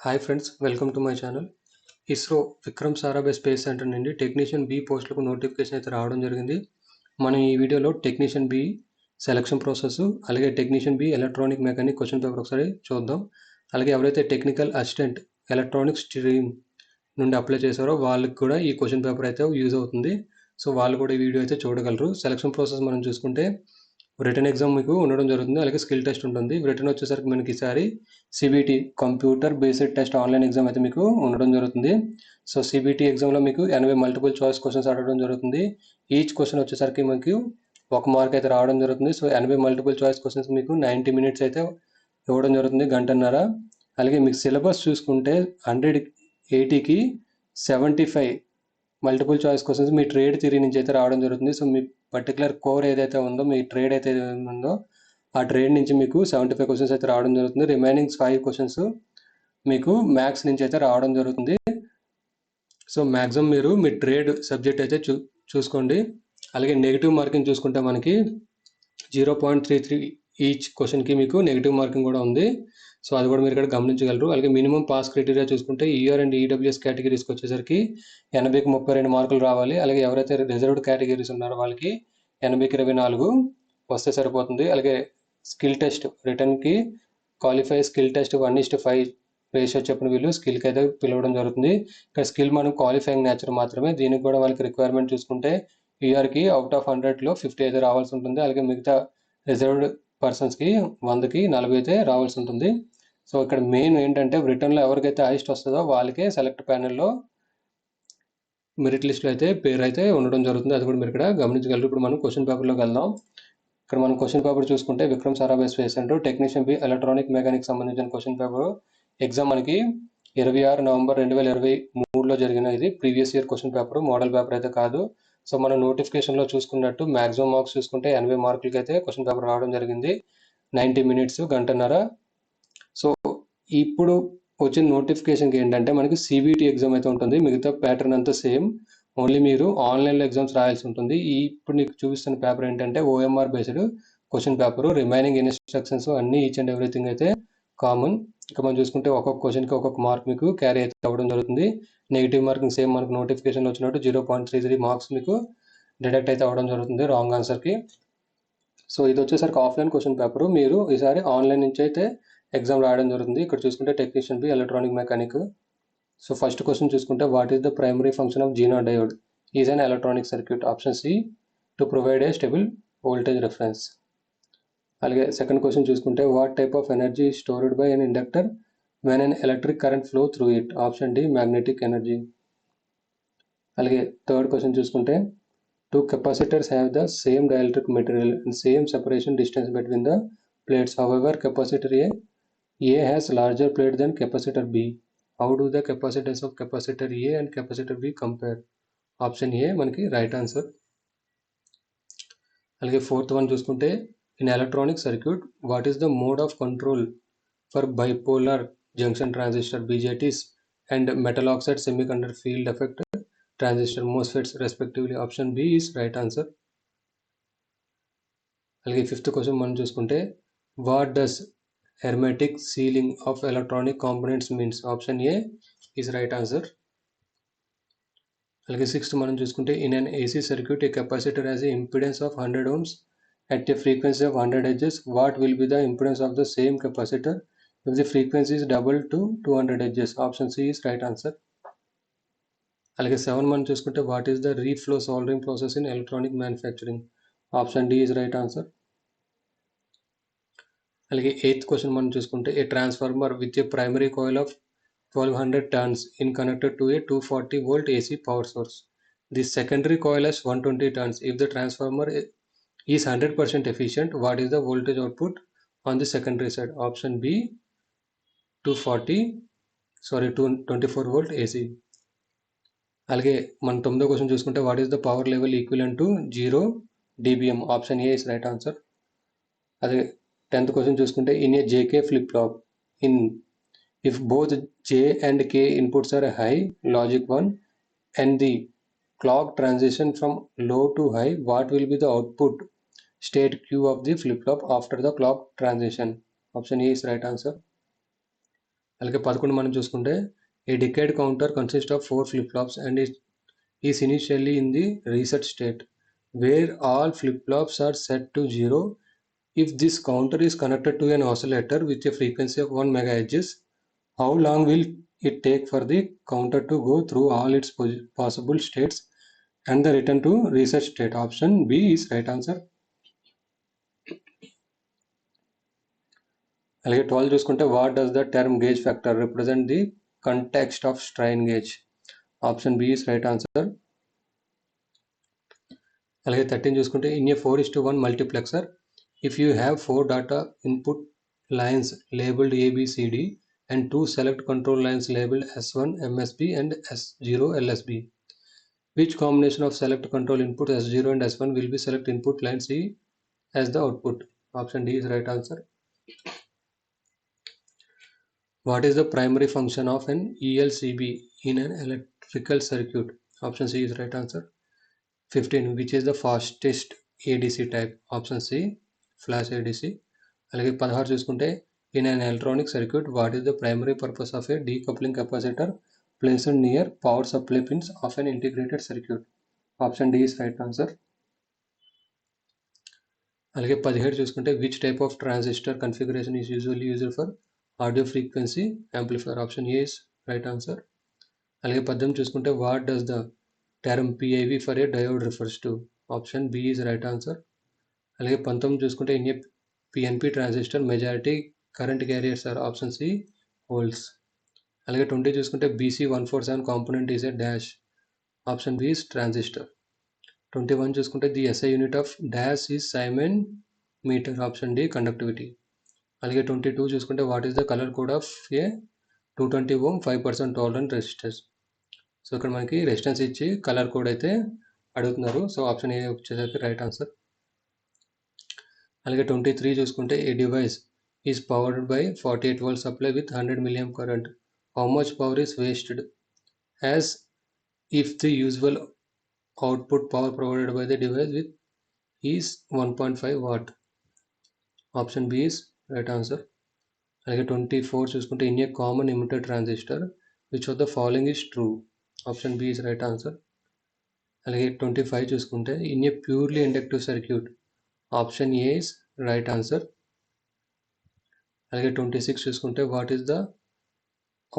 Hi friends, welcome to my channel. ISRO Vikram Sarabhai Space Centre నుండి technician B పోస్టులకు notification అయితే రావడం జరిగింది. మనం ఈ వీడియోలో టెక్నీషియన్ బి సెలక్షన్ ప్రాసెస్, అలాగే technician B electronic mechanic question paper ఒకసారి చూద్దాం. అలాగే ఎవరైతే టెక్నికల్ అసిస్టెంట్ ఎలక్ట్రానిక్ స్ట్రీమ్ నుండి అప్లై చేశారో వాళ్ళకి కూడా ఈ క్వశ్చన్ పేపర్ అయితే యూజ్ అవుతుంది. సో వాళ్ళు కూడా ఈ వీడియో అయితే చూడగలరు. సెలక్షన్ ప్రాసెస్ మనం చూసుకుంటే రిటర్న్ ఎగ్జామ్ మీకు ఉండడం జరుగుతుంది, అలాగే స్కిల్ టెస్ట్ ఉంటుంది. రిటర్న్ వచ్చేసరికి మనకి ఈసారి CBT computer based test online exam అయితే మీకు ఉండడం జరుగుతుంది. సో సిబిటి ఎగ్జామ్లో మీకు 80 మల్టిపుల్ చాయిస్ క్వశ్చన్స్ అడగడం జరుగుతుంది. ఈచ్ క్వశ్చన్ వచ్చేసరికి మీకు 1 మార్క్ అయితే రావడం జరుగుతుంది. సో 80 మల్టిపుల్ చాయిస్ క్వశ్చన్స్ మీకు 90 మినిట్స్ అయితే ఇవ్వడం జరుగుతుంది, గంటన్నర. అలాగే మీకు సిలబస్ చూసుకుంటే 180కి 75 మల్టిపుల్ చాయిస్ క్వశ్చన్స్ మీ ట్రేడ్ థియరీ నుంచి అయితే రావడం జరుగుతుంది. సో మీ పర్టికులర్ కోర్ ఏదైతే ఉందో, మీ ట్రేడ్ అయితే ఉందో ఆ ట్రేడ్ నుంచి మీకు 75 క్వశ్చన్స్ అయితే రావడం జరుగుతుంది. రిమైనింగ్ 5 క్వశ్చన్స్ మీకు మ్యాథ్స్ నుంచి అయితే రావడం జరుగుతుంది. సో మ్యాక్సిమం మీరు మీ ట్రేడ్ సబ్జెక్ట్ అయితే చూసుకోండి. అలాగే నెగిటివ్ మార్కింగ్ చూసుకుంటే మనకి 0.33 ఈచ్ క్వశ్చన్కి మీకు నెగిటివ్ మార్కింగ్ కూడా ఉంది. సో అది కూడా మీరు ఇక్కడ గమనించగలరు. అలాగే మినిమం పాస్ క్రైటీరియా చూసుకుంటే ఈఆర్ అండ్ ఈడబ్ల్యూఎస్ కేటగిరీస్కి వచ్చేసరికి 80కి 32 మార్కులు రావాలి. అలాగే ఎవరైతే రిజర్వ్డ్ కేటగిరీస్ ఉన్నారో వాళ్ళకి 80కి 24 వస్తే సరిపోతుంది. అలాగే స్కిల్ టెస్ట్ రిటర్న్కి క్వాలిఫై స్కిల్ టెస్ట్ 1:5 రేషియో చెప్పిన వీళ్ళు స్కిల్కి అయితే పిలవడం జరుగుతుంది. ఇక్కడ స్కిల్ మనం క్వాలిఫైయింగ్ నేచర్ మాత్రమే. దీనికి కూడా వాళ్ళకి రిక్వైర్మెంట్ చూసుకుంటే ఈఆర్కి అవుట్ ఆఫ్ 100లో 50 అయితే రావాల్సి ఉంటుంది. అలాగే మిగతా రిజర్వ్డ్ పర్సన్స్కి 100కి 40 అయితే రావాల్సి ఉంటుంది. సో ఇక్కడ మెయిన్ ఏంటంటే రిటర్న్లో ఎవరికైతే హైయెస్ట్ వస్తుందో వాళ్ళకే సెలెక్ట్ ప్యానెల్లో మెరిట్ లిస్ట్లో అయితే పేరు అయితే ఉండడం జరుగుతుంది. అది కూడా మీరు ఇక్కడ గమనించగలరు. ఇప్పుడు మనం క్వశ్చన్ పేపర్లోకి వెళ్దాం. ఇక్కడ మనం క్వశ్చన్ పేపర్ చూసుకుంటే Vikram Sarabhai Space Centre technician B electronic mechanic సంబంధించిన క్వశ్చన్ పేపర్ ఎగ్జామ్ మనకి 26 నవంబర్ 2023లో జరిగిన ఇది previous year question paper, model paper అయితే కాదు. సో మనం నోటిఫికేషన్లో చూసుకున్నట్టు మ్యాక్సిమం మార్క్స్ చూసుకుంటే 80 మార్కులకి అయితే క్వశ్చన్ పేపర్ రావడం జరిగింది. 90 మినిట్స్, గంటన్నర. సో ఇప్పుడు వచ్చిన నోటిఫికేషన్కి ఏంటంటే మనకి సిబిటి ఎగ్జామ్ అయితే ఉంటుంది. మిగతా ప్యాటర్న్ అంతా సేమ్, ఓన్లీ మీరు ఆన్లైన్లో ఎగ్జామ్స్ రాయాల్సి ఉంటుంది. ఇప్పుడు నీకు చూపిస్తున్న పేపర్ ఏంటంటే OMR based question paper. Remaining instructions అన్ని ఈచ్ అండ్ ఎవ్రీథింగ్ అయితే కామన్. ఇక మనం చూసుకుంటే ఒక్కొక్క క్వశ్చన్కి ఒక్కొక్క మార్క్ మీకు క్యారీ అయితే అవ్వడం జరుగుతుంది. నెగిటివ్ మార్కింగ్ సేమ్ మనకు నోటిఫికేషన్ వచ్చినట్టు 0.33 మార్క్స్ మీకు డిడక్ట్ అయితే అవ్వడం జరుగుతుంది రాంగ్ ఆన్సర్కి. సో ఇది వచ్చేసరికి ఆఫ్లైన్ క్వశ్చన్ పేపర్. మీరు ఈసారి ఆన్లైన్ నుంచి అయితే ఎగ్జామ్ రాయడం జరుగుతుంది. ఇక్కడ చూసుకుంటే technician B electronic mechanic. So first question చూసుకుంటే what is the primary function of zener diode is an electronic circuit. Option C to provide a stable voltage reference. అలాగే సెకండ్ క్వశ్చన్ చూసుకుంటే what type of energy stored by an inductor when an electric current flow through it. Option D magnetic energy. అలాగే third question చూసుకుంటే two capacitors have the same dielectric material and same separation distance between the plates. However, capacitor A has larger plate than capacitor B. How do the capacitance of capacitor A and capacitor B compare? Option A మనకి right answer. అలాగే fourth one చూసుకుంటే in electronic circuit what is the mode of control for bipolar junction transistor BJTs and metal oxide semiconductor field effect transistor MOSFETs respectively. Option B is right answer. అలాగే fifth question మనం చూసుకుంటే what does hermetic sealing of electronic components means. Option A is right answer. అలాగే sixth మనం చూసుకుంటే in an AC circuit a capacitor has a impedance of 100 ohms at a frequency of 100 Hz. What will be the impedance of the same capacitor if the frequency is doubled to 200 Hz. Option C is right answer. అలాగే 7 మనం చూసుకుంటే what is the reflow soldering process in electronic manufacturing. Option D is right answer. అలాగే 8th question మనం చూసుకుంటే a transformer with a primary coil of 1200 turns in connected to a 240 volt AC power source. The secondary coil has 120 turns. If the transformer is 100% efficient, what is the voltage output on the secondary side? Option B 224 volt AC. అలాగే మనం 9వ question చూసుకుంటే what is the power level equivalent to 0 dBm. Option A is right answer. అదే 10th question చూసుకుంటే in A JK flip flop in if both J and K inputs are high, logic 1, and the clock transition from low to high, what will be the output state Q of the flip-flop after the clock transition? Option A is right answer. అలాగే 11 మనం చూసుకుంటే a decade counter consist of 4 flip flops and is initially in the reset state where all flip-flops are set to 0. If this counter is connected to an oscillator with a frequency of 1 MHz, how long will it take for the counter to go through all its possible states and the return to reset state? Option B is right answer. అలాగే 12 చూసుకుంటే what does the term gauge factor represent the context of strain gauge? Option B is right answer. అలాగే 13 చూసుకుంటే in a 4:1 multiplexer if you have 4 data input lines labeled ABCD and 2 select control lines labeled S1 MSB and S0 LSB, which combination of select control input S0 and S1 will be select input line C as the output? Option D is right answer. What is the primary function of an ELCB in an electrical circuit? Option C is right answer. 15. Which is the fastest ADC type? Option C flash ADC. అలాగే 16 చూసుకుంటే in an electronic circuit what is the primary purpose of a decoupling capacitor placed near power supply pins of an integrated circuit? Option D is right answer. అలాగే 17 చూసుకుంటే which type of transistor configuration is usually used for audio frequency amplifier? Option A is right answer. అలాగే 18 చూసుకుంటే what does the term PIV for a diode refers to? Option B is right answer. అలాగే 19 చూసుకుంటే in a PNP transistor majority current carriers are? Option C holes. అలాగే 20 చూసుకుంటే BC147 component is a dash? Option B is transistor. 21 చూసుకుంటే the SI unit of dash is Simon meter? Option D conductivity. అలాగే 22 చూసుకుంటే what is the color code of a 220 ohm 5% tolerant resistors? So ఇక్కడ మనకి resistance ఇచ్చి colour code అయితే అడుగుతున్నారు. So option A వచ్చేసరికి right answer. అలాగే 23 చూసుకుంటే a device is powered by 48 volt supply with 100 milliamp current. How much power is wasted as if the usual output power provided by the device with is 1.5 watt? Option B is right answer. అలాగే 24 చూసుకుంటే in a common emitter transistor which of the following is true? Option B is right answer. అలాగే 25 చూసుకుంటే in a purely inductive circuit option A is right answer. అలాగే 26 చూసుకుంటే what is the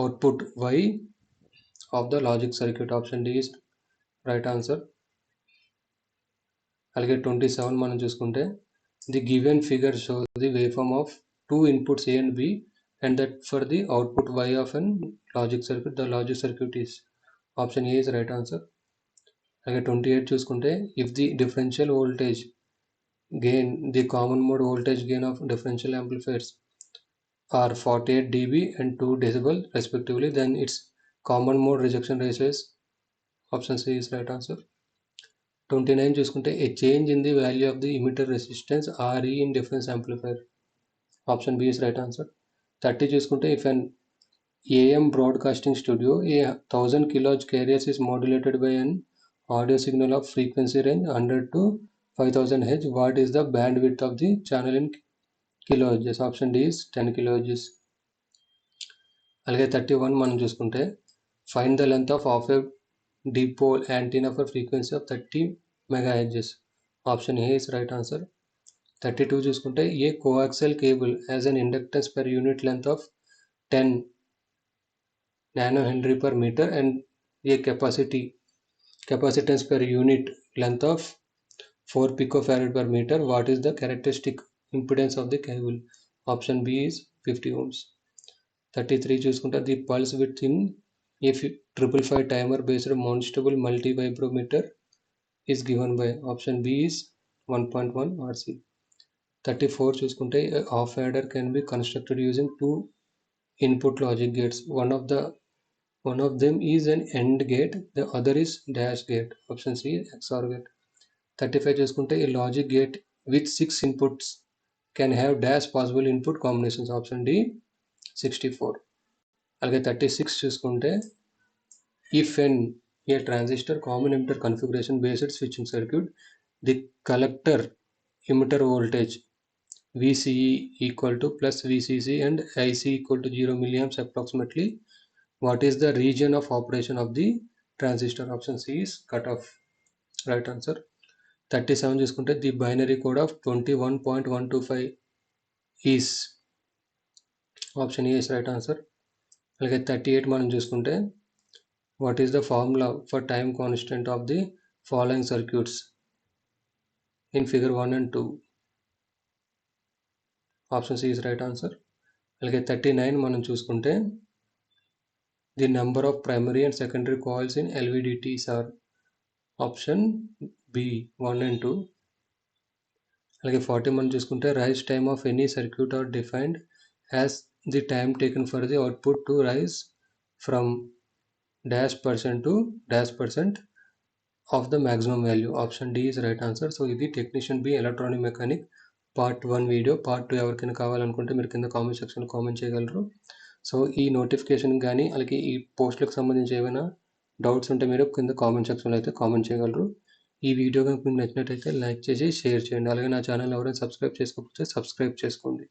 output Y of the logic circuit? Option D is right answer. అలాగే 27 మనం చూసుకుంటే the given figure shows the waveform of two inputs A and B and that for the output Y of an logic circuit the logic circuit is? Option A is right answer. అలాగే 28 చూసుకుంటే if the differential voltage gain the common mode voltage gain of differential amplifiers are 48 dB and 2 decibel respectively, then its common mode rejection ratio is? Option C is right answer. 29 చూసుకుంటే a change in the value of the emitter resistance RE in difference amplifier? Option B is right answer. 30 చూసుకుంటే if an AM broadcasting studio a 1000 kilohertz carriers is modulated by an audio signal of frequency range 100 to 5000 Hz, what is the bandwidth of the channel in kilohertz? Option D is 10 kilohertz. అలాగే 31 మనం చూసుకుంటే find the length of a dipole antenna for frequency of 30 MHz? Option A is right answer. 32 చూసుకుంటే a coaxial cable as an inductance per unit length of 10 nanohenry per meter and a capacitance per unit length of 4 picofarad per meter, what is the characteristic impedance of the cable? Option B is 50 ohms. 33 చూసుకుంటే the pulse with in a 555 timer based mountable multi vibrometer is given by? Option B is 1.1 RC. 34 చూసుకుంటే half adder can be constructed using two input logic gates. One of them is an AND gate, the other is dash gate. Option C XOR gate. 35 చూసుకుంటే a logic gate with 6 inputs can have dash possible input combinations? Option D 64. అలాగే 36 చూసుకుంటే if an a transistor common emitter configuration based switching circuit, the collector emitter voltage VCE equal to plus VCC and IC equal to 0 milliamps approximately. What is the region of operation of the transistor? Option C is cutoff. Right answer. 37 చూసుకుంటే the binary code of 21.125 is. Option A is right answer. అలాగే 38 మనం చూసుకుంటే what is the formula for time constant of the following circuits in figure 1 and 2? Option C is right answer. అలాగే 39 మనం చూసుకుంటే the number of primary and secondary coils in LVDTs are. Option B 1 and 2. అలాగే 40 మనం చూసుకుంటే rise time of any circuit are defined as the time taken for the output to rise from dash percent to dash percent of the maximum value. Option D is right answer. So ఇది technician B electronic mechanic part 1 video. Part 2 ఎవరికైనా కావాలనుకుంటే మీరు కింద comment సెక్షన్లో comment చేయగలరు. So ఈ notification కానీ అలాగే ఈ పోస్టులకు సంబంధించి ఏమైనా డౌట్స్ ఉంటే మీరు కింద కామెంట్ సెక్షన్లో అయితే కామెంట్ చేయగలరు. ఈ వీడియో కనుక మీకు నచ్చినట్టయితే లైక్ చేసి షేర్ చేయండి. అలాగే నా ఛానల్ ఎవరైనా సబ్స్క్రైబ్ చేసుకోకపోతే సబ్స్క్రైబ్ చేసుకోండి.